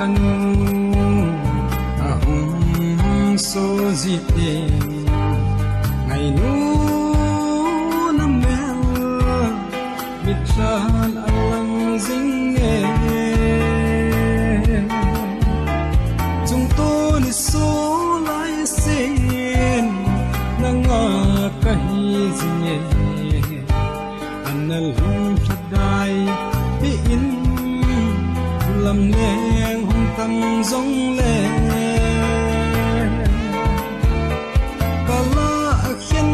khăn hùng số dịp đêm ngày nu năm mèo biết tràn lăng dính nghe chúng tôi đi số lại xin nang cái gì nhé anh lưng thật đai bị in làm ngang hung tâm giống lên cả lá khiến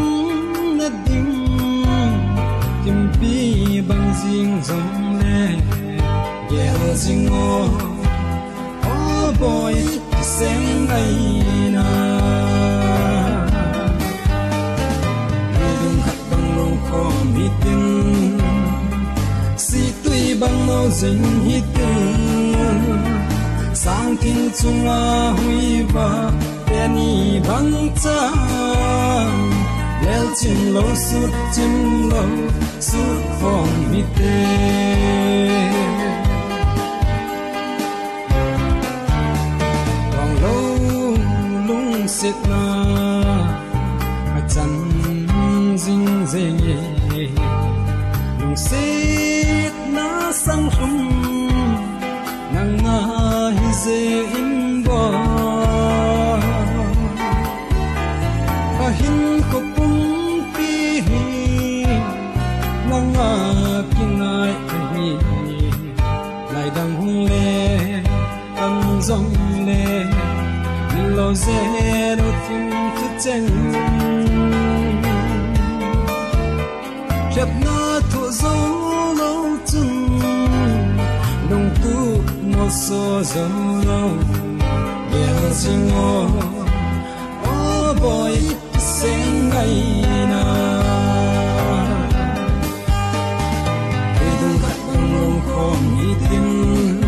nó đinh tìm bi bằng riêng giống lên ghé riêng ngô oh boy xem ngày na đừng khát bằng lòng khó biết tin si tuy bằng màu dính hít sang thiên chung a huy và penny bằng trang lel chim lâu suốt phong mi tê vòng lâu lung xịt na chân dinh dê nhẹ lung xịt na sang hum nang nga dê in bo a hin ko pum pi nang nga kinai hi lai dang hung le am zong le lo dê do tim tu chen chap na thu zo lo chung nông tu một số dấu lâu để riêng oh boy xem ngày na để đông khát bằng lòng khó nghĩ tin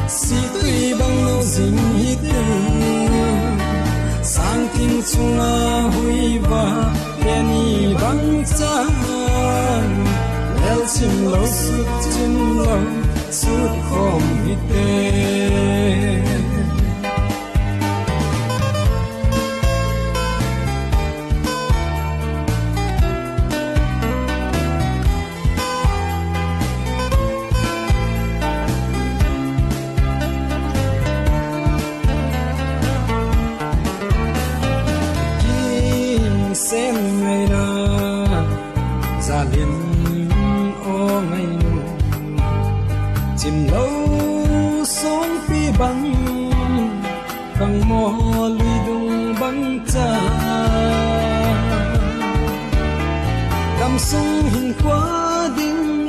si tuy bằng lâu dính hít sang thiên chung a huy và penny bằng trang lel chim lâu suốt không biết tên kim xem ngày na ra liền ô ngày nu chim lâu sống phi băng càng mò lùi đùng băng cha cầm súng hình quá đinh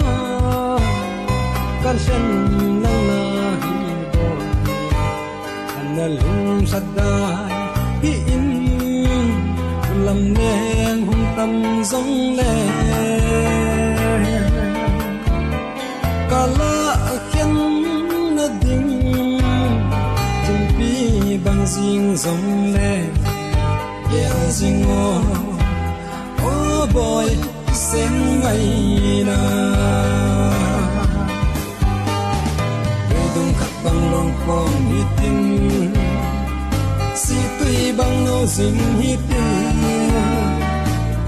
can chân nang na hi bo anh lung sát đai hi in làm ngang hung tâm giống lên cả lá khiến nó đinh từng pi bằng riêng giống lên ghé riêng oh boy xem ngày na về đông khát bằng lòng khó biết tin si tuy bằng nô dính hít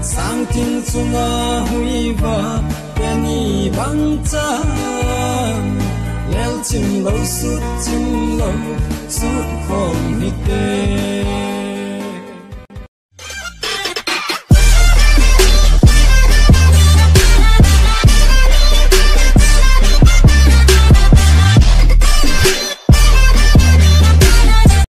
sang thiên chung a huy và penny bằng trang lel chim lâu suốt không biết tên